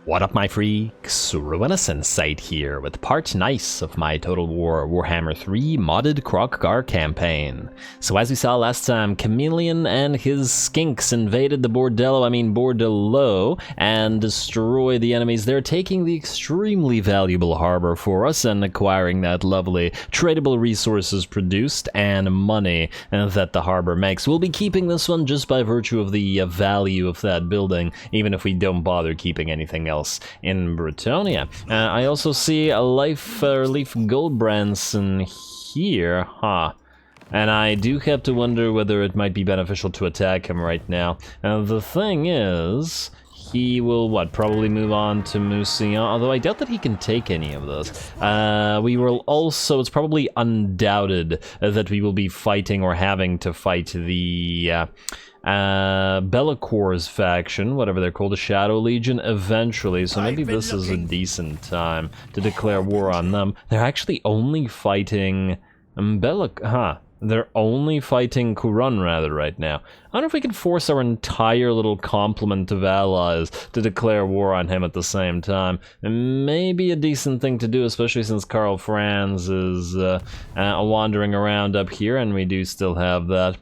What up, my freaks? RuinusInsight here with part nice of my Total Warhammer 3 modded Kroq-Gar campaign. So as we saw last time, Chameleon and his skinks invaded the bordello, and destroyed the enemies. They're taking the extremely valuable harbor for us and acquiring that lovely tradable resources produced and money that the harbor makes. We'll be keeping this one just by virtue of the value of that building, even if we don't bother keeping anything else in Britonia. I also see a Leaf Goldbranson here, huh? And I do have to wonder whether it might be beneficial to attack him right now. The thing is, he will, probably move on to Mousillon, although I doubt that he can take any of those. We will also, it's probably undoubted that we will be fighting or having to fight the Bellacor's faction, whatever they're called, the Shadow Legion, eventually, so maybe this is a decent time to declare war on them. They're actually only fighting they're only fighting Kuran, rather, right now. I don't know if we can force our entire little complement of allies to declare war on him at the same time. It may be a decent thing to do, especially since Karl Franz is wandering around up here, and we do still have that.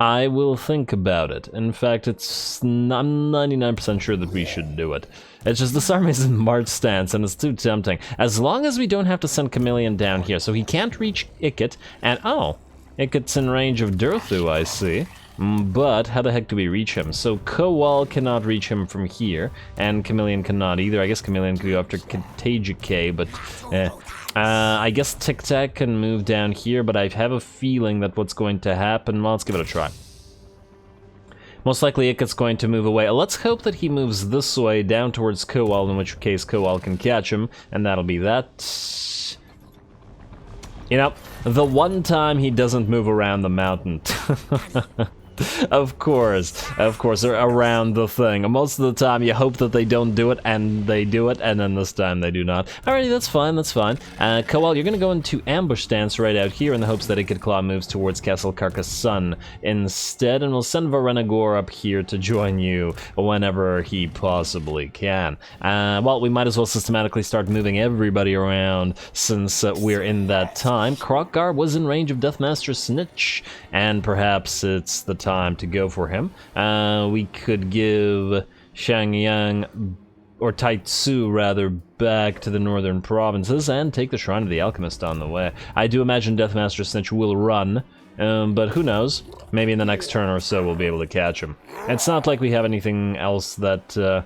I will think about it. In fact, I'm 99% sure that we should do it. It's just this army's in march stance and it's too tempting. As long as we don't have to send Chameleon down here. So he can't reach Ikit, and Ikit's in range of Durthu, I see. But how the heck do we reach him? So Kowal cannot reach him from here, and Chameleon cannot either. I guess Chameleon could go after Katajike, but I guess Tic Tac can move down here, but I have a feeling that what's going to happen, well, let's give it a try. Most likely Ikit's going to move away. Let's hope that he moves this way down towards Kowal, in which case Kowal can catch him, and that'll be that. You know, the one time he doesn't move around the mountain. Of course, they're around the thing. Most of the time you hope that they don't do it, and they do it, and then this time they do not. Alrighty, that's fine, that's fine. Kowal, you're gonna go into ambush stance right out here in the hopes that Ikit Claw moves towards Castle Carcassonne instead, and we'll send Varenagor up here to join you whenever he possibly can. Well, we might as well systematically start moving everybody around since we're in that time. Kroq-Gar was in range of Deathmaster Snitch, and perhaps it's the time to go for him. We could give Shangyang, or Taitsu rather, back to the northern provinces and take the Shrine of the Alchemist on the way. I do imagine Deathmaster Snitch will run, but who knows? Maybe in the next turn or so we'll be able to catch him. It's not like we have anything else that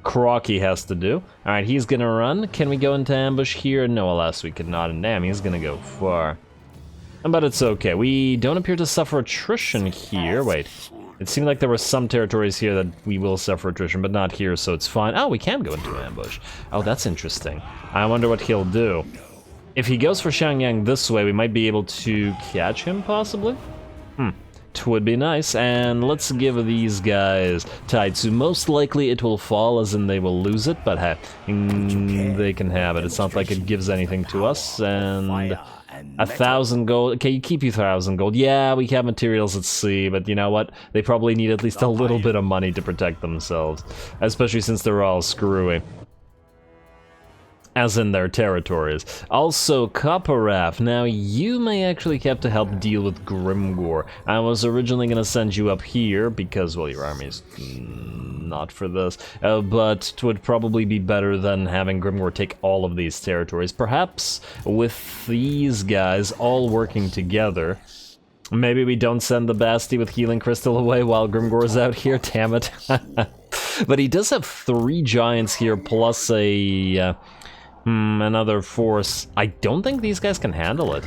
Crocky has to do. Alright, he's gonna run. Can we go into ambush here? No, alas, we could not, and damn, he's gonna go far. But it's okay. We don't appear to suffer attrition here. Wait. It seemed like there were some territories here that we will suffer attrition, but not here, so it's fine. Oh, we can go into ambush. Oh, that's interesting. I wonder what he'll do. If he goes for Shangyang this way, we might be able to catch him, possibly? Twould be nice, and let's give these guys Taitsu. Most likely it will fall, as in they will lose it, but hey, they can have it. It's not like it gives anything to us, and 1,000 gold. Okay, you keep your 1,000 gold. Yeah, we have materials at sea, but you know what? They probably need at least a little bit of money to protect themselves, especially since they're all screwy. As in their territories. Also, Copperaf. Now, you may actually have to help deal with Grimgor. I was originally going to send you up here because, well, your army's not for this. But it would probably be better than having Grimgor take all of these territories. Perhaps with these guys all working together, maybe we don't send the Basti with Healing Crystal away while Grimgor's out here. Damn it. But he does have 3 giants here plus a another force. I don't think these guys can handle it.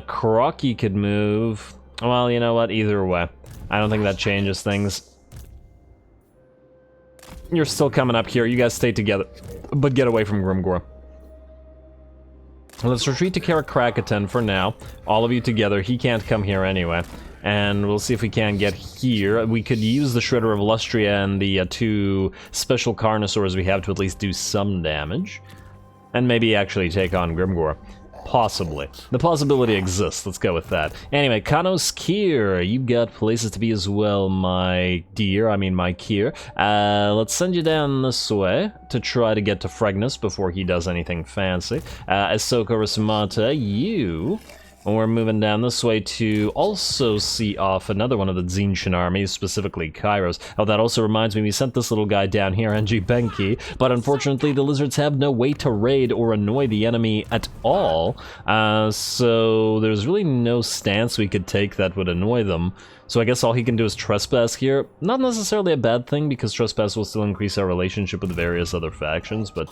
Crocky could move. Well, you know what? Either way. I don't think that changes things. You're still coming up here. You guys stay together. But get away from Grimgor. Let's retreat to Karakrakatan for now. All of you together. He can't come here anyway. And we'll see if we can get here. We could use the Shredder of Lustria and the 2 special Carnosaurs we have to at least do some damage. And maybe actually take on Grimgor. Possibly. The possibility exists, let's go with that. Anyway, Kanoskir, you got places to be as well, my dear, I mean my Kier. Let's send you down this way to try to get to Fregnus before he does anything fancy. Ahsoka Rasamata, you... we're moving down this way to also see off another one of the Tzeentch armies, specifically Kairos. Oh, that also reminds me, we sent this little guy down here, NG Benki, but unfortunately the lizards have no way to raid or annoy the enemy at all, so there's really no stance we could take that would annoy them. So I guess all he can do is trespass here. Not necessarily a bad thing, because trespass will still increase our relationship with various other factions, but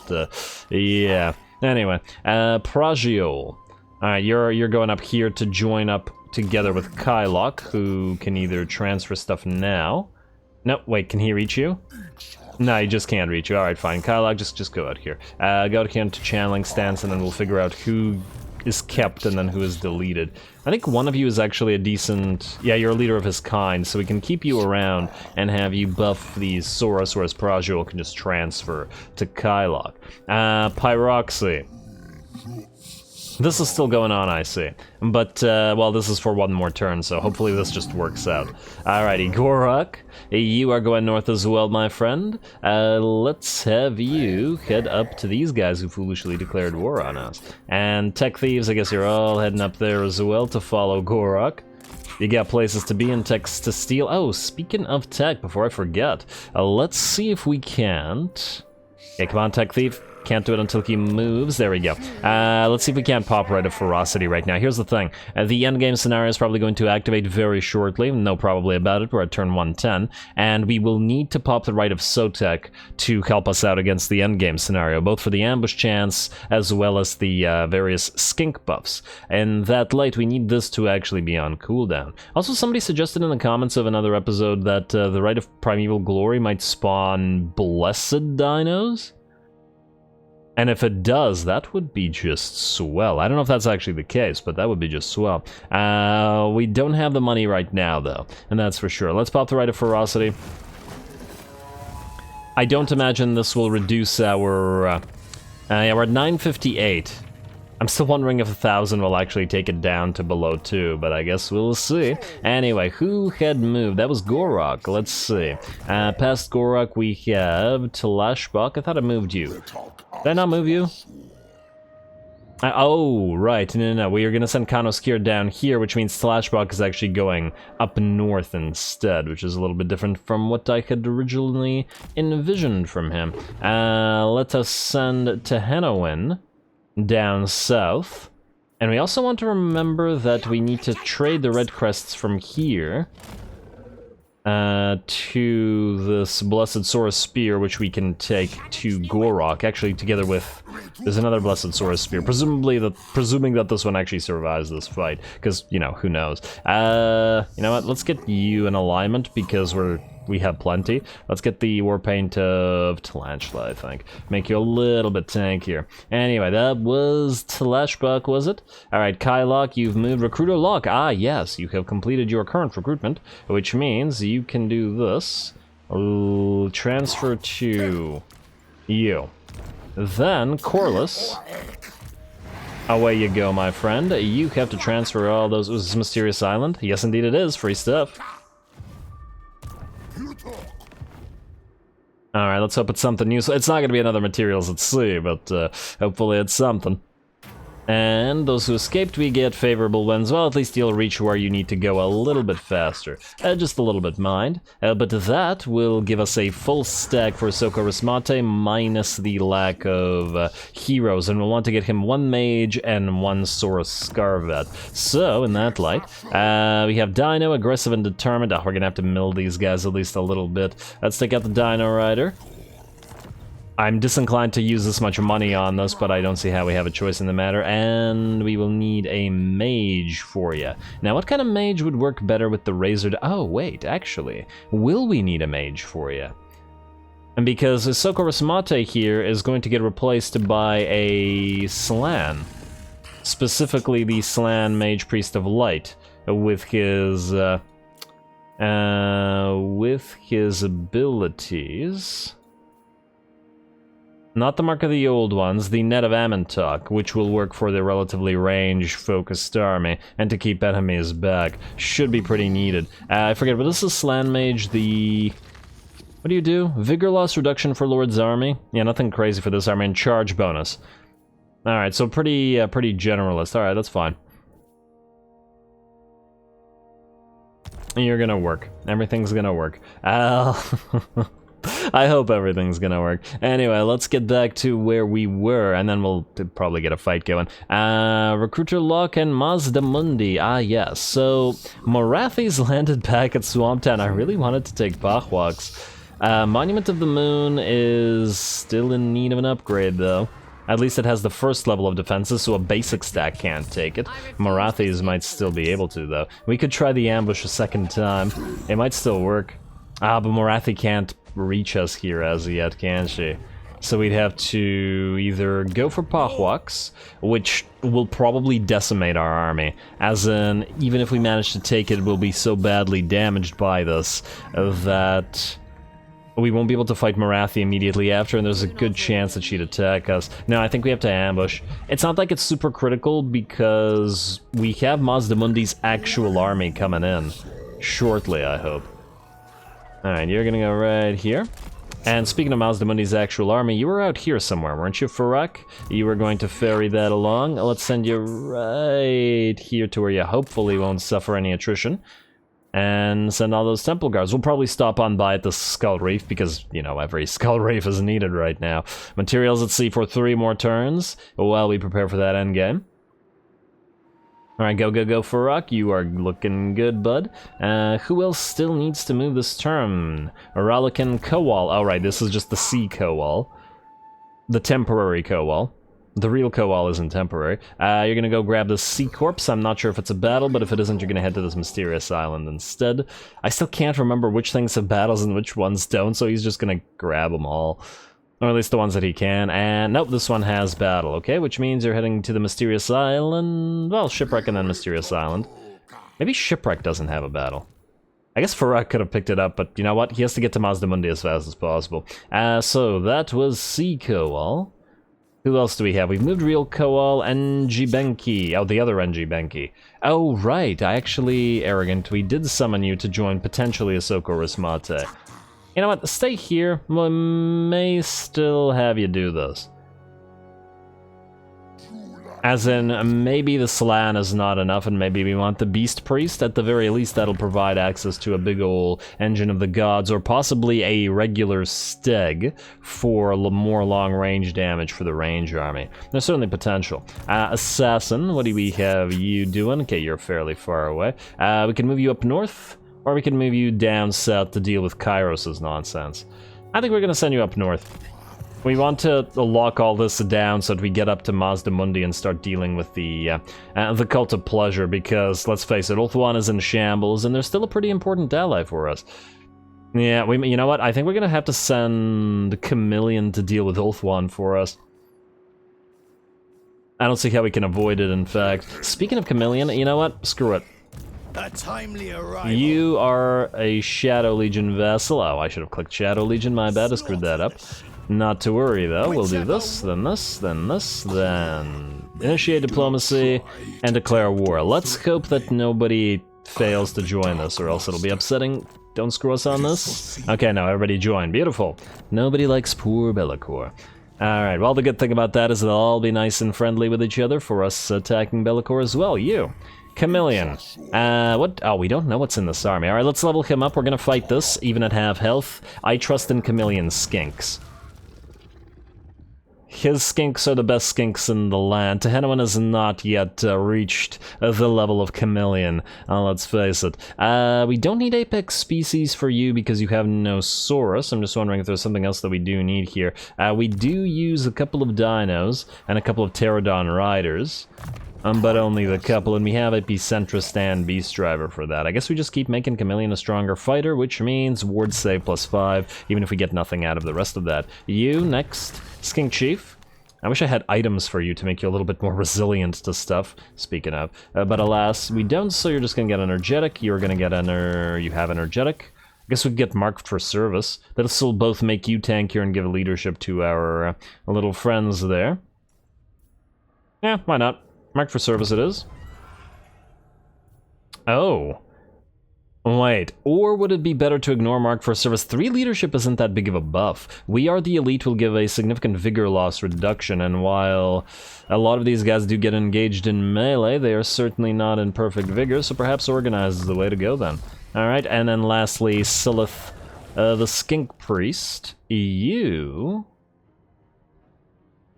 yeah. Anyway, Pragiol. Alright, you're going up here to join up together with Kylok, who can either transfer stuff now. No, wait, can he reach you? No, he just can't reach you. Alright, fine. Kylok, just go out here. Go out here into channeling stance, and then we'll figure out who is kept and then who is deleted. I think one of you is actually a decent... yeah, you're a leader of his kind, so we can keep you around and have you buff these Soros, whereas Pragiol can just transfer to Kylok. Pyroxy. This is still going on, I see. But, well, this is for one more turn, so hopefully this just works out. Alrighty, Gorak, you are going north as well, my friend. Let's have you head up to these guys who foolishly declared war on us. And Tech Thieves, I guess you're all heading up there as well to follow Gorak. You got places to be and techs to steal. Oh, speaking of tech, before I forget, let's see if we can't... okay, come on, Tech Thief. Can't do it until he moves. There we go. Let's see if we can't pop Rite of Ferocity right now. Here's the thing. The endgame scenario is probably going to activate very shortly. No probably about it. We're at turn 110. And we will need to pop the Rite of Sotek to help us out against the endgame scenario, both for the ambush chance as well as the various skink buffs. And that light, we need this to actually be on cooldown. Also, somebody suggested in the comments of another episode that the Rite of Primeval Glory might spawn Blessed Dinos? And if it does, that would be just swell. I don't know if that's actually the case, but that would be just swell. We don't have the money right now, though, and that's for sure. Let's pop the Rite of Ferocity. I don't imagine this will reduce our... yeah, we're at 958. I'm still wondering if 1,000 will actually take it down to below 2, but I guess we'll see. Anyway, who had moved? That was Gorak. Let's see. Past Gorak, we have Talashbak. I thought I moved you. Did I not move you? Oh, right. No. We are going to send Kanoskir down here, which means Talashbak is actually going up north instead, which is a little bit different from what I had originally envisioned from him. Let us send Tehenowin down south. And we also want to remember that we need to trade the red crests from here to this Blessed Saurus Spear, which we can take to Gorak, actually together with... there's another Blessed Saurus Spear, presuming that this one actually survives this fight, because, you know, who knows. You know what, let's get you in alignment, because we have plenty. Let's get the Warpaint of Talantula, I think. Make you a little bit tankier. Anyway, that was Talashbak, was it? Alright, Kylok, you've moved. Recruiter Lock, ah yes, you have completed your current recruitment, which means you can do this. Transfer to you. Then, Corliss. Away you go, my friend. You have to transfer all those... is this Mysterious Island? Yes, indeed it is. Free stuff. Alright, let's hope it's something new. So it's not going to be another Materials at Sea, but hopefully it's something. And those who escaped, we get favorable winds. Well, at least you'll reach where you need to go a little bit faster. Just a little bit, mind. But that will give us a full stack for Ahsoka Rasamata, minus the lack of heroes. And we'll want to get him 1 mage and 1 Saurus Scarvet. So, in that light, we have Dino, aggressive and determined. Oh, we're going to have to mill these guys at least a little bit. Let's take out the Dino Rider. I'm disinclined to use this much money on this, but I don't see how we have a choice in the matter, and we will need a mage for you. Now, what kind of mage would work better with the Razor? Oh, wait, actually, will we need a mage for you? And because Ahsoka Rasamata here is going to get replaced by a Slan, specifically the Slan Mage Priest of Light, with his abilities... Not the Mark of the Old Ones, the Net of Amantok, which will work for the relatively range-focused army, and to keep enemies back. Should be pretty needed. I forget, but this is Slan Mage, the... What do you do? Vigor loss reduction for Lord's army? Yeah, nothing crazy for this army, and charge bonus. Alright, so pretty generalist. Alright, that's fine. You're gonna work. Everything's gonna work. I hope everything's gonna work. Anyway, let's get back to where we were, and then we'll probably get a fight going. Recruiter Locke and Mazda Mundi. Ah, yes. So, Morathi's landed back at Swamptown. I really wanted to take Bahwaks. Monument of the Moon is still in need of an upgrade, though. At least it has the first level of defenses, so a basic stack can't take it. Morathi's might still be able to, though. We could try the ambush a second time. It might still work. But Morathi can't reach us here as yet, can she? So we'd have to either go for Bahwaks, which will probably decimate our army. As in, even if we manage to take it, we'll be so badly damaged by this that... we won't be able to fight Morathi immediately after, and there's a good chance that she'd attack us. No, I think we have to ambush. It's not like it's super critical, because we have Mazda Mundi's actual army coming in. Shortly, I hope. Alright, you're gonna go right here. And speaking of Mazda Mundi's actual army, you were out here somewhere, weren't you, Farak? You were going to ferry that along. Let's send you right here to where you hopefully won't suffer any attrition. And send all those temple guards. We'll probably stop on by at the Skull Reef because, you know, every Skull Reef is needed right now. Materials at sea for 3 more turns while we prepare for that endgame. Alright, go, Farak. You are looking good, bud. Who else still needs to move this turn? Aralican Kowal. Alright, this is just the Sea Kowal. The temporary Kowal. The real Kowal isn't temporary. You're gonna go grab the Sea Corpse. I'm not sure if it's a battle, but if it isn't, you're gonna head to this mysterious island instead. I still can't remember which things have battles and which ones don't, so he's just gonna grab them all. Or at least the ones that he can. And nope, this one has battle, okay? Which means you're heading to the mysterious island. Well, Shipwreck and then mysterious island. Maybe Shipwreck doesn't have a battle. I guess Farak could have picked it up, but you know what? He has to get to Mazda Mundi as fast as possible. So that was Sea Kowal. Who else do we have? We've moved Real Kowal and Jibenki. Oh, the other Njibenki. Oh, right. I actually, arrogant, we did summon you to join potentially Ahsoka Rismate. You know what? Stay here. We may still have you do this. As in, maybe the Slan is not enough, and maybe we want the Beast Priest. At the very least, that'll provide access to a big ol' Engine of the Gods, or possibly a regular Steg for more long-range damage for the range army. There's certainly potential. Assassin, what do we have you doing? Okay, you're fairly far away. We can move you up north, or we can move you down south to deal with Kairos' nonsense. I think we're gonna send you up north. We want to lock all this down so that we get up to Mazda Mundi and start dealing with the Cult of Pleasure, because, let's face it, Ulthuan is in shambles, and they're still a pretty important ally for us. Yeah, you know what? I think we're gonna have to send Chameleon to deal with Ulthuan for us. I don't see how we can avoid it, in fact. Speaking of Chameleon, you know what? Screw it. A timely arrival. You are a Shadow Legion vassal. Oh, I should have clicked Shadow Legion, my bad, I screwed that up. Not to worry, though. We'll do this, then this, then this, then initiate diplomacy and declare war. Let's hope that nobody fails to join us, or else it'll be upsetting. Don't screw us on this. Okay, no, everybody join. Beautiful. Nobody likes poor Be'lakor. Alright, well, the good thing about that is they'll all be nice and friendly with each other for us attacking Be'lakor as well. You. Chameleon. What? Oh, we don't know what's in this army. Alright, let's level him up. We're gonna fight this, even at half health. I trust in Chameleon's skinks. His skinks are the best skinks in the land. Tehenowan has not yet reached the level of Chameleon, let's face it. We don't need Apex Species for you because you have no Saurus. I'm just wondering if there's something else that we do need here. We do use a couple of Dinos and a couple of Pterodon Riders. But only the couple, and we have Epicentrist and Beast Driver for that. I guess we just keep making Chameleon a stronger fighter, which means Ward Save +5, even if we get nothing out of the rest of that. You, next, Skink Chief. I wish I had items for you to make you a little bit more resilient to stuff, speaking of. But alas, we don't, so you're just gonna get Energetic. You're gonna get you have Energetic. Guess we could get marked for service. That'll still both make you tankier and give leadership to our little friends there. Yeah, why not? Marked for service it is. Oh. Wait, or would it be better to ignore mark for service? 3 leadership isn't that big of a buff. We Are the Elite will give a significant vigor loss reduction, and while a lot of these guys do get engaged in melee, they are certainly not in perfect vigor, so perhaps Organize is the way to go then. Alright, and then lastly, Silith, the Skink Priest. You...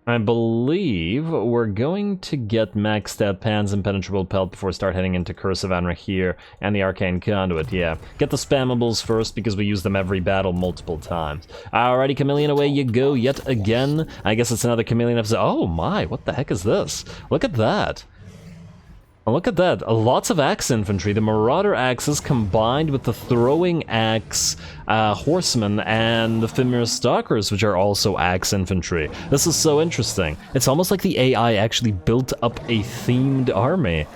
I believe we're going to get maxed out Pan's Impenetrable Pelt before we start heading into Curse of Anrahir and the Arcane Conduit, yeah. Get the spammables first because we use them every battle multiple times. Alrighty, Chameleon, away you go yet again. I guess it's another Chameleon episode. Oh my, what the heck is this? Look at that. Look at that, lots of axe infantry. The Marauder axes combined with the throwing axe horsemen and the Fimir stalkers, which are also axe infantry. This is so interesting. It's almost like the AI actually built up a themed army.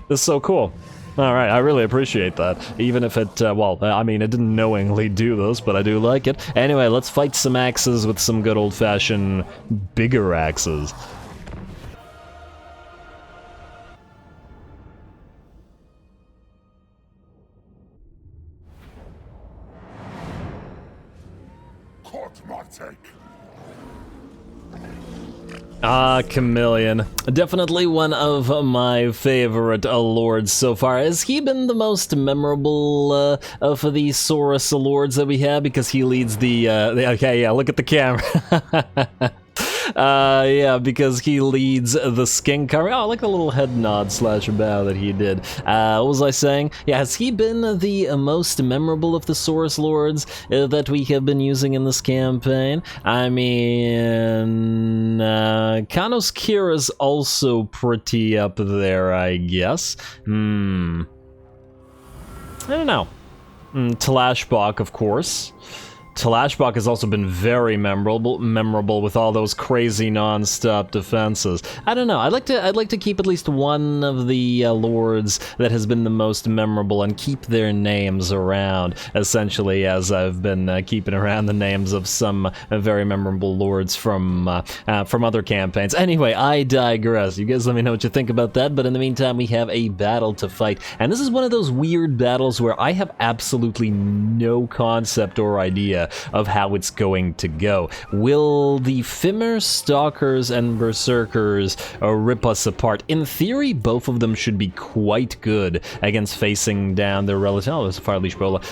This is so cool. Alright, I really appreciate that. Even if it, well, I mean, it didn't knowingly do this, but I do like it. Anyway, let's fight some axes with some good old-fashioned bigger axes. Ah, Chameleon. Definitely one of my favorite lords so far. Has he been the most memorable of the Saurus lords that we have? Because he leads the okay, yeah, look at the camera. Yeah, because he leads the Skink Army. Oh, I like the little head nod slash bow that he did. What was I saying? Yeah, has he been the most memorable of the Saurus Lords that we have been using in this campaign? I mean, Kanos Kira's also pretty up there, I guess. I don't know. Talashbach, of course. Talashbach has also been very memorable with all those crazy non-stop defenses. I don't know. I'd like to keep at least one of the lords that has been the most memorable and keep their names around. Essentially, as I've been keeping around the names of some very memorable lords from other campaigns. Anyway, I digress. You guys let me know what you think about that. But in the meantime, we have a battle to fight, and this is one of those weird battles where I have absolutely no concept or idea of how it's going to go. Will the Fimir Stalkers and Berserkers rip us apart? In theory, both of them should be quite good against facing down their relative. Oh, there's a Fire Leash Bola.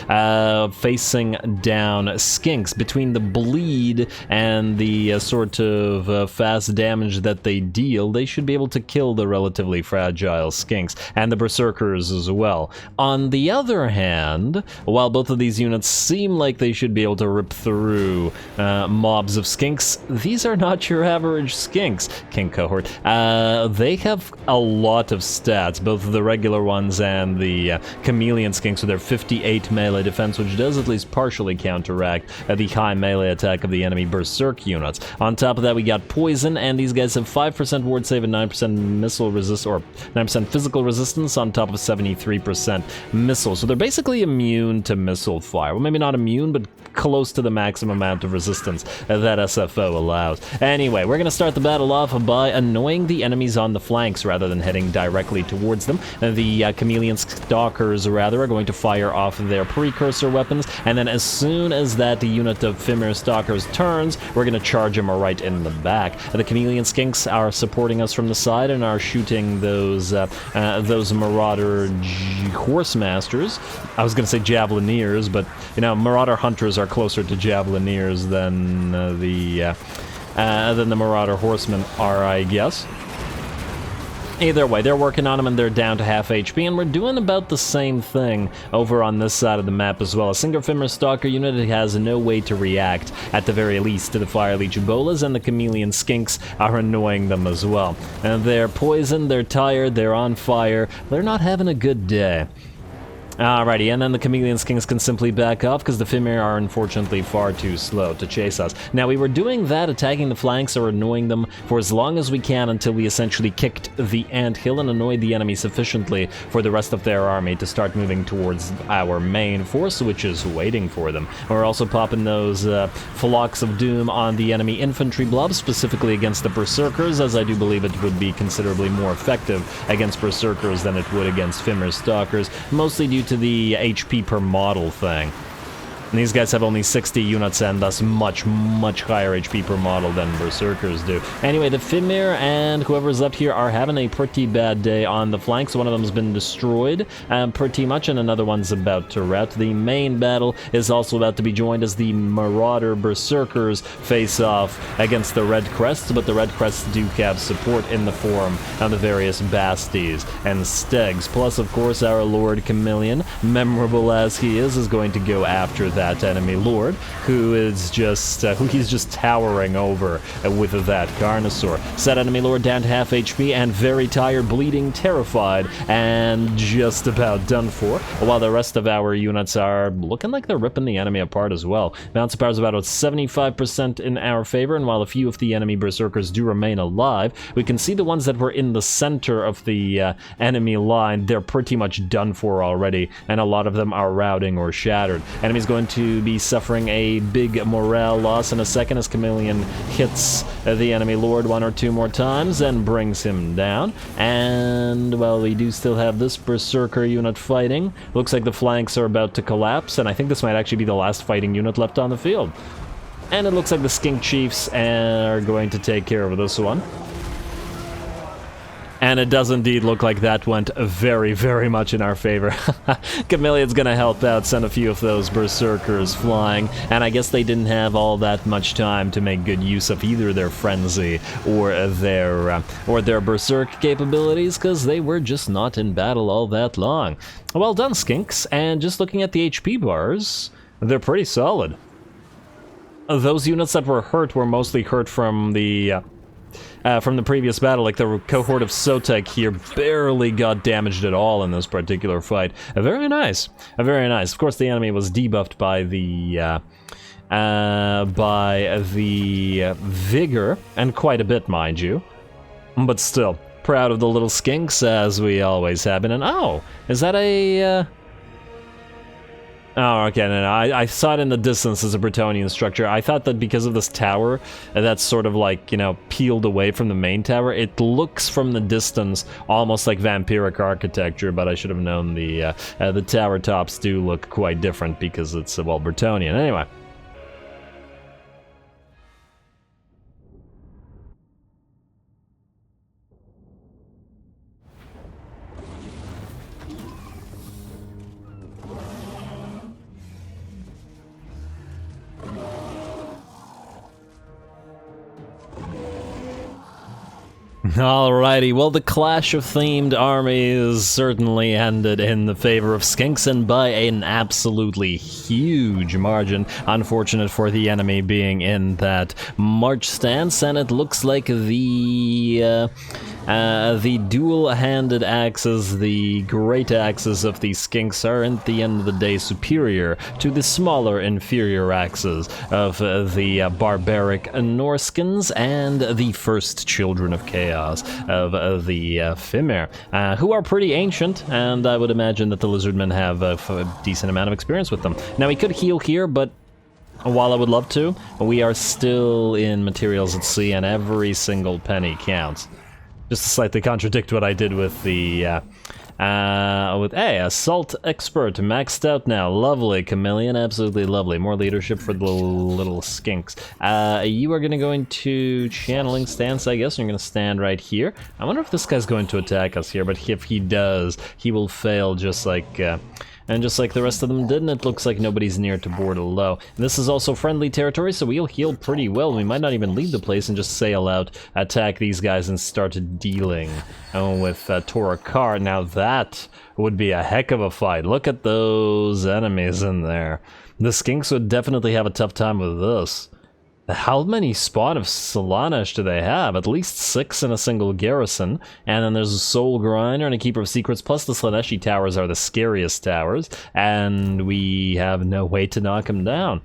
Facing down Skinks. Between the bleed and the sort of fast damage that they deal, they should be able to kill the relatively fragile Skinks and the Berserkers as well. On the other hand, while both of these units seem like they should be able to rip through mobs of Skinks, these are not your average Skinks, King Cohort. They have a lot of stats, both the regular ones and the Chameleon Skinks with their 58 melee defense, which does at least partially counteract the high melee attack of the enemy Berserk units. On top of that, we got Poison, and these guys have 5% ward save and 9% missile resist, or 9% physical resistance on top of 73% missile. So they're basically immune to missile fire. Well, maybe not immune, but close to the maximum amount of resistance that SFO allows. Anyway, we're going to start the battle off by annoying the enemies on the flanks rather than heading directly towards them. The Chameleon Stalkers, rather, are going to fire off their precursor weapons, and then as soon as that unit of Fimir Stalkers turns, we're going to charge them right in the back. The Chameleon Skinks are supporting us from the side and are shooting those Marauder Horsemasters. I was going to say Javelineers, but, you know, Marauder Hunters are closer to Javelineers than the Marauder Horsemen are, I guess. Either way, they're working on them and they're down to half HP, and we're doing about the same thing over on this side of the map as well. A single Fimir Stalker unit has no way to react, at the very least, to the Fire Leech Bolas, and the Chameleon Skinks are annoying them as well. And they're poisoned, they're tired, they're on fire, they're not having a good day. Alrighty, and then the Chameleon Skinks can simply back off because the Fimir are unfortunately far too slow to chase us. Now, we were doing that, attacking the flanks or annoying them for as long as we can until we essentially kicked the anthill and annoyed the enemy sufficiently for the rest of their army to start moving towards our main force, which is waiting for them. We're also popping those flocks of doom on the enemy infantry blobs, specifically against the Berserkers, as I do believe it would be considerably more effective against Berserkers than it would against Fimir Stalkers, mostly due to the HP per model thing. And these guys have only 60 units and thus much higher HP per model than Berserkers do. Anyway, the Fimir and whoever's up here are having a pretty bad day on the flanks. One of them's been destroyed pretty much, and another one's about to rout. The main battle is also about to be joined as the Marauder Berserkers face off against the Red Crests, but the Red Crests do have support in the form of the various Basties and Stegs. Plus, of course, our Lord Chameleon, memorable as he is going to go after that enemy lord, who is just who he's just towering over with that Carnosaur. Said enemy lord down to half HP and very tired, bleeding, terrified, and just about done for, while the rest of our units are looking like they're ripping the enemy apart as well. Bounce power is about 75% in our favor, and while a few of the enemy Berserkers do remain alive, we can see the ones that were in the center of the enemy line, they're pretty much done for already, and a lot of them are routing or shattered. Enemy's going to be suffering a big morale loss in a second as Chameleon hits the enemy lord one or two more times and brings him down. And, well, we do still have this Berserker unit fighting. Looks like the flanks are about to collapse, and I think this might actually be the last fighting unit left on the field. And it looks like the Skink Chiefs are going to take care of this one. And it does indeed look like that went very much in our favor. Chameleon's gonna help out, send a few of those Berserkers flying, and I guess they didn't have all that much time to make good use of either their Frenzy or their Berserk capabilities, because they were just not in battle all that long. Well done, Skinks, and just looking at the HP bars, they're pretty solid. Those units that were hurt were mostly hurt from the previous battle, like the cohort of Sotek here barely got damaged at all in this particular fight. Very nice, very nice. Of course, the enemy was debuffed by the vigor, and quite a bit, mind you. But still, proud of the little Skinks, as we always have been. And oh, is that a... Oh, okay, no, I saw it in the distance as a Bretonnian structure. I thought that because of this tower that's sort of like, you know, peeled away from the main tower, it looks from the distance almost like vampiric architecture, but I should have known the tower tops do look quite different because it's, well, Bretonnian. Anyway. Alrighty, well, the clash of themed armies certainly ended in the favor of Skinks, and by an absolutely huge margin. Unfortunate for the enemy being in that march stance, and it looks like the dual-handed axes, the great axes of the Skinks are, at the end of the day, superior to the smaller, inferior axes of the barbaric Norskins and the first children of chaos of the Fimir, who are pretty ancient, and I would imagine that the Lizardmen have a decent amount of experience with them. Now, we could heal here, but while I would love to, we are still in materials at sea, and every single penny counts. Just to slightly contradict what I did with the, hey, Assault Expert, maxed out now. Lovely, Chameleon, absolutely lovely. More leadership for the little Skinks. You are gonna go into Channeling Stance, I guess, and you're gonna stand right here. I wonder if this guy's going to attack us here, but if he does, he will fail just like, and just like the rest of them did, and it looks like nobody's near to board low. And this is also friendly territory, so we'll heal pretty well. We might not even leave the place and just sail out, attack these guys, and start dealing with Torah-Kar. Now that would be a heck of a fight. Look at those enemies in there. The Skinks would definitely have a tough time with this. How many spawn of Slaanesh do they have? At least 6 in a single garrison. And then there's a Soul Grinder and a Keeper of Secrets, plus the Slaaneshi towers are the scariest towers. And we have no way to knock them down.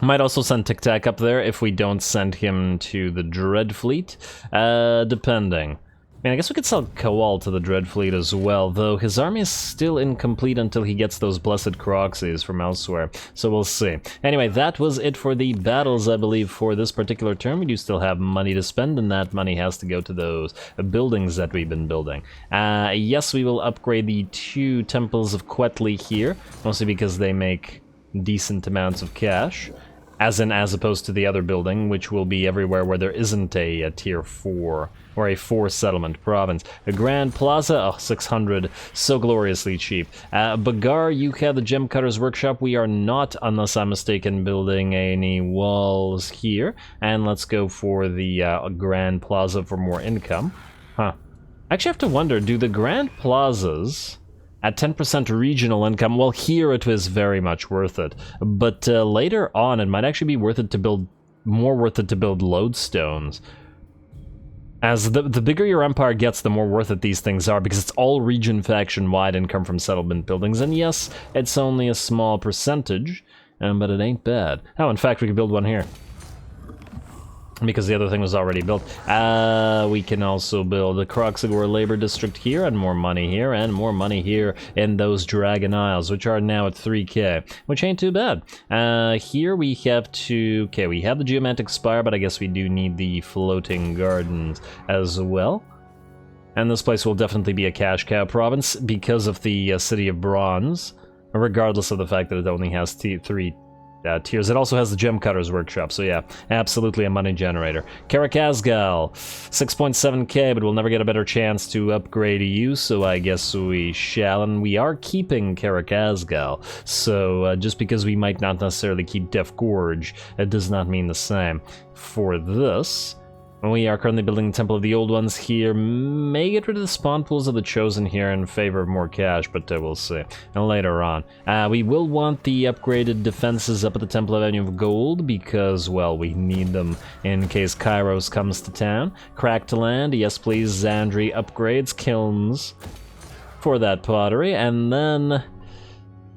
Might also send Tic Tac up there if we don't send him to the Dread Fleet. Depending. I mean, I guess we could sell Kowal to the Dread Fleet as well, though his army is still incomplete until he gets those Blessed Croxies from elsewhere, so we'll see. Anyway, that was it for the battles, I believe, for this particular turn. We do still have money to spend, and that money has to go to those buildings that we've been building. Yes, we will upgrade the 2 Temples of Quetley here, mostly because they make decent amounts of cash. As opposed to the other building, which will be everywhere where there isn't a tier 4 or a 4 settlement province. A Grand Plaza, 600, so gloriously cheap. Bagar, you have the Gem Cutter's Workshop. We are not, unless I'm mistaken, building any walls here. And let's go for the Grand Plaza for more income. I actually have to wonder, do the Grand Plazas at 10% regional income, well, here it was very much worth it. But later on, it might actually be worth it to build, more worth it to build lodestones. As the bigger your empire gets, the more worth it these things are, because it's all region faction-wide income from settlement buildings. And yes, it's only a small percentage, but it ain't bad. Oh, in fact, we could build one here, because the other thing was already built. We can also build the Kroq-Gar Labor District here, and more money here in those Dragon Isles, which are now at 3k, which ain't too bad. Here we have to... Okay, we have the Geomantic Spire, but I guess we do need the Floating Gardens as well. And this place will definitely be a cash cow province because of the City of Bronze, regardless of the fact that it only has 3 tiers. It also has the Gem Cutter's Workshop, so yeah, absolutely a money generator. Karakazgal, 6.7k, but we'll never get a better chance to upgrade you, so I guess we shall. And we are keeping Karakazgal, so just because we might not necessarily keep Death Gorge, it does not mean the same. For this, we are currently building the Temple of the Old Ones here. May get rid of the spawn pools of the Chosen here in favor of more cash, but we'll see. And later on, we will want the upgraded defenses up at the Temple of Avenue of Gold, because, well, we need them in case Kairos comes to town. Cracked Land, yes please, Zandri upgrades, kilns for that pottery, and then...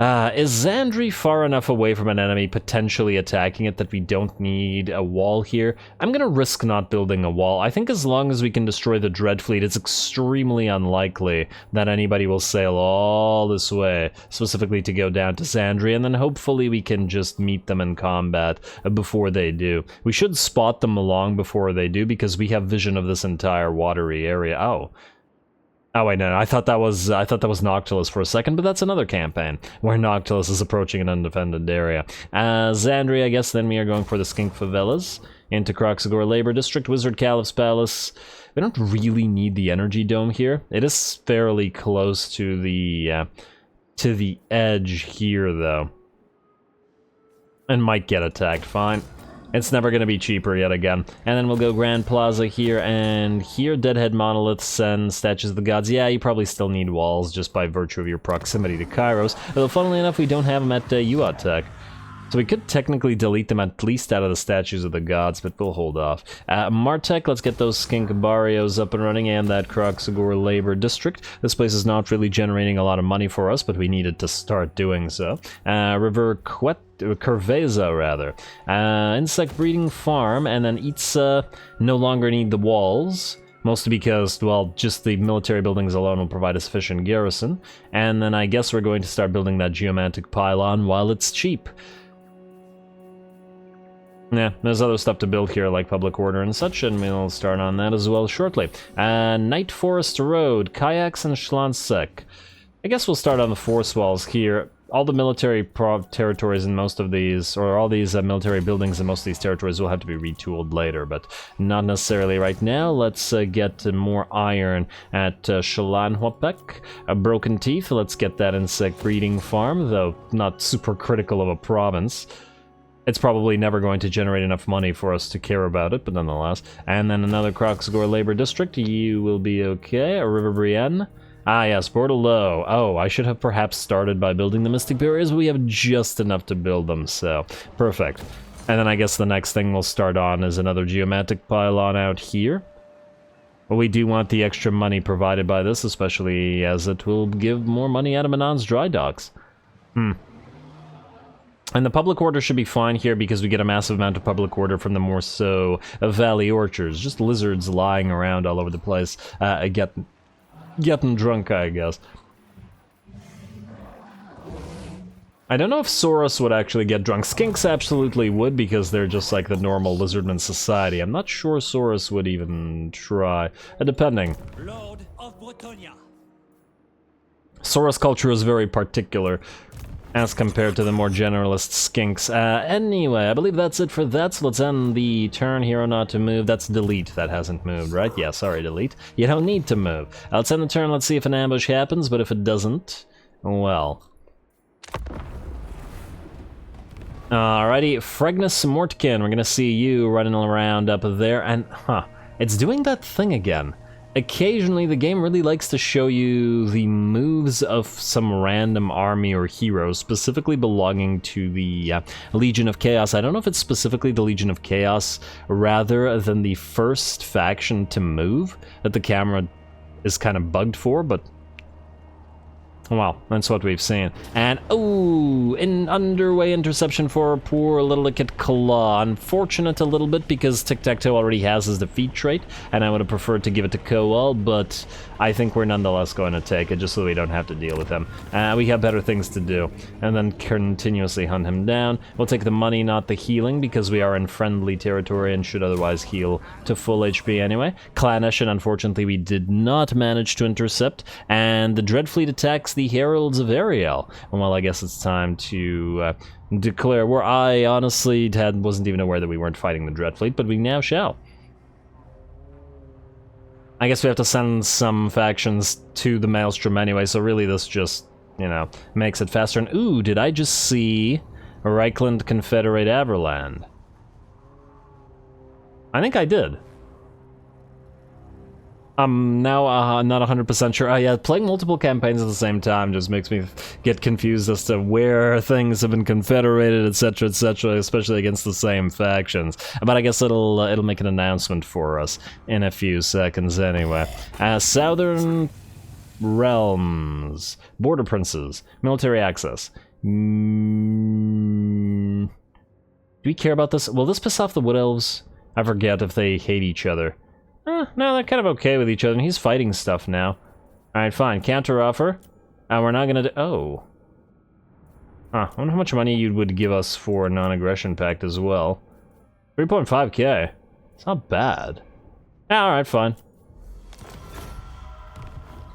is Zandri far enough away from an enemy potentially attacking it that we don't need a wall here? I'm gonna risk not building a wall. I think as long as we can destroy the Dread Fleet, it's extremely unlikely that anybody will sail all this way, specifically to go down to Zandri, and then hopefully we can just meet them in combat before they do. We should spot them long before they do, because we have vision of this entire watery area. Oh wait, no, I thought that was Noctilus for a second, but that's another campaign where Noctilus is approaching an undefended area. Zandri, I guess then we are going for the Skink Favelas into Kroq-Gar Labor District, Wizard Caliph's Palace. We don't really need the Energy Dome here. It is fairly close to the edge here, though, and might get attacked. Fine. It's never going to be cheaper yet again. And then we'll go Grand Plaza here, and here Deadhead Monoliths and Statues of the Gods. Yeah, you probably still need walls just by virtue of your proximity to Kairos. Although, funnily enough, we don't have them at Uatek. So we could technically delete them at least out of the Statues of the Gods, but we'll hold off. Martek, let's get those Skink Barrios up and running, and that Kroq-Gar Labor District. This place is not really generating a lot of money for us, but we needed to start doing so. River Curveza, rather. Insect Breeding Farm, and then Itza no longer need the walls. Mostly because, well, just the military buildings alone will provide a sufficient garrison. And then I guess we're going to start building that Geomantic Pylon while it's cheap. Yeah, there's other stuff to build here, like public order and such, and we'll start on that as well shortly. Night Forest Road, Kayaks and Schlansek. I guess we'll start on the force walls here. All the military territories in most of these, or all these military buildings in most of these territories will have to be retooled later, but not necessarily right now. Let's get more iron at Shalanhwapek. Broken Teeth, let's get that insect breeding farm, though not super critical of a province. It's probably never going to generate enough money for us to care about it, but nonetheless. And then another Kroq-Gar Labor District, you will be okay. A River Brienne. Ah, yes, Bordello. Oh, I should have perhaps started by building the Mystic Barriers. We have just enough to build them, so perfect. And then I guess the next thing we'll start on is another geomantic pylon out here. But we do want the extra money provided by this, especially as it will give more money out of Manon's dry docks. And the public order should be fine here because we get a massive amount of public order from the more so valley orchards. Just lizards lying around all over the place, getting drunk, I guess. I don't know if Saurus would actually get drunk. Skinks absolutely would because they're just like the normal Lizardman society. I'm not sure Saurus would even try, depending. Lord of Bretonia. Saurus culture is very particular as compared to the more generalist skinks. Anyway, I believe that's it for that, so let's end the turn. Hero not to move. That's delete. That hasn't moved, right? Yeah, sorry, delete. You don't need to move. Let's end the turn. Let's see if an ambush happens, but if it doesn't, well. Alrighty, Fregnus Mortkin, we're gonna see you running around up there, and, it's doing that thing again. Occasionally, the game really likes to show you the moves of some random army or hero, specifically belonging to the Legion of Chaos. I don't know if it's specifically the Legion of Chaos, rather than the first faction to move, that the camera is kind of bugged for, but well, that's what we've seen. And, ooh, an underway interception for poor little Kit Claw. Unfortunate a little bit because Tic-Tac-Toe already has his defeat trait, and I would have preferred to give it to Koal, but I think we're nonetheless going to take it just so we don't have to deal with him. We have better things to do. And then continuously hunt him down. We'll take the money, not the healing, because we are in friendly territory and should otherwise heal to full HP anyway. Clanish, and unfortunately we did not manage to intercept, and the Dreadfleet attacks the Heralds of Ariel. Well, I guess it's time to declare war. I honestly wasn't even aware that we weren't fighting the Dreadfleet, but we now shall. I guess we have to send some factions to the Maelstrom anyway, so really this just, you know, makes it faster. And ooh, did I just see Reichland Confederate Averland? I think I did. I'm now not 100% sure. Yeah, playing multiple campaigns at the same time just makes me get confused as to where things have been confederated, etc., especially against the same factions. But I guess it'll make an announcement for us in a few seconds anyway. Southern Realms, Border Princes, Military Access. Do we care about this? Will this piss off the Wood Elves? I forget if they hate each other. No, they're kind of okay with each other, and he's fighting stuff now. Alright, fine. Counter offer. And we're not gonna do— oh. I wonder how much money you would give us for a non-aggression pact as well. 3.5k. It's not bad. Alright, fine.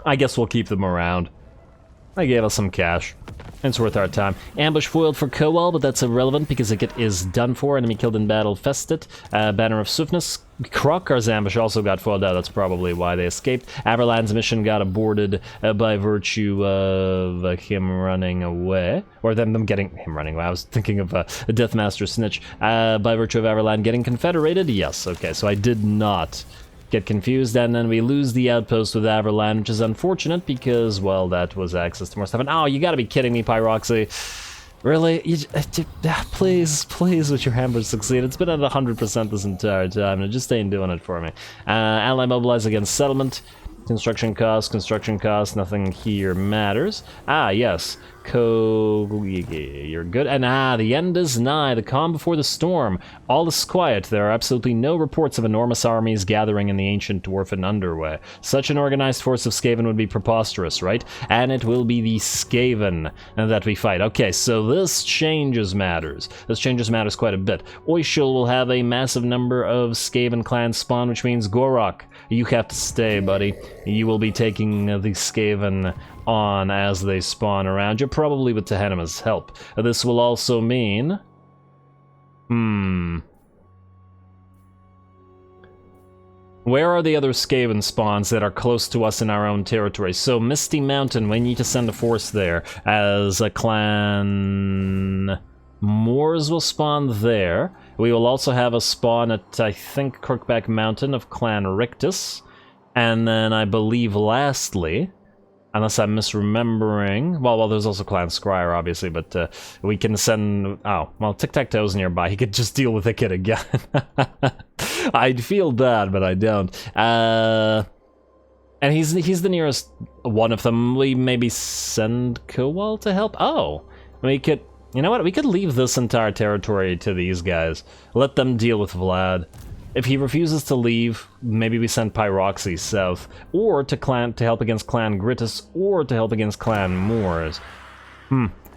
I guess we'll keep them around. They gave us some cash. It's worth our time. Ambush foiled for Koal, but that's irrelevant because it is done for. Enemy killed in battle, Festit. Banner of Swiftness. Kroq-Gar's ambush also got foiled out. That's probably why they escaped. Averland's mission got aborted by virtue of him running away. Or them getting him running away. I was thinking of a Deathmaster Snitch. By virtue of Averland getting confederated? Yes, okay, so I did not get confused, and then we lose the outpost with Averland, which is unfortunate because, well, that was access to more stuff. And oh, you gotta be kidding me, Pyroxy. Really? Please, with your hammers succeed. It's been at 100% this entire time, and it just ain't doing it for me. Ally mobilize against settlement. Construction costs, nothing here matters. Ah, yes. You're good. And the end is nigh, the calm before the storm. All is quiet. There are absolutely no reports of enormous armies gathering in the ancient dwarfen underway. Such an organized force of Skaven would be preposterous, right? And it will be the Skaven that we fight. Okay, so this changes matters. This changes matters quite a bit. Oishul will have a massive number of Skaven clans spawn, which means Gorok, you have to stay, buddy. You will be taking the Skaven on as they spawn around you, probably with Tehenima's help. This will also mean... where are the other Skaven spawns that are close to us in our own territory? So, Misty Mountain, we need to send a force there, as a clan... Moors will spawn there. We will also have a spawn at, I think, Crookback Mountain of Clan Rictus. And then I believe, lastly, Unless I'm misremembering. Well, there's also Clan Scryer, obviously, but we can send... Oh, well, Tic-Tac-Toe's nearby. He could just deal with the kid again. I'd feel bad, but I don't. And he's the nearest one of them. We maybe send Kowal to help? Oh, we could... You know what? We could leave this entire territory to these guys. Let them deal with Vlad. If he refuses to leave, maybe we send Pyroxy south, or to help against Clan Grittus, or to help against Clan Moors.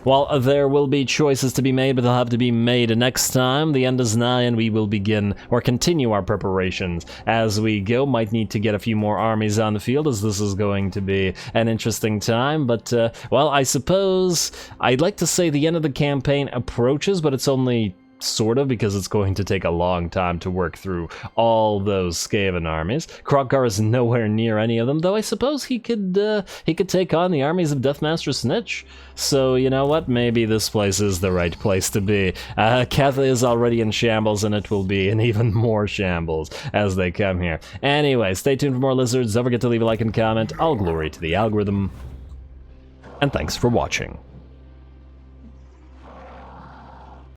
Well, there will be choices to be made, but they'll have to be made next time. The end is nigh, and we will begin, or continue our preparations as we go. Might need to get a few more armies on the field, as this is going to be an interesting time. But, well, I suppose I'd like to say the end of the campaign approaches, but it's only... sort of, because it's going to take a long time to work through all those Skaven armies. Kroq-Gar is nowhere near any of them, though I suppose he could take on the armies of Deathmaster Snitch. So, you know what? Maybe this place is the right place to be. Ketha is already in shambles, and it will be in even more shambles as they come here. Anyway, stay tuned for more Lizards. Don't forget to leave a like and comment. All glory to the algorithm. And thanks for watching.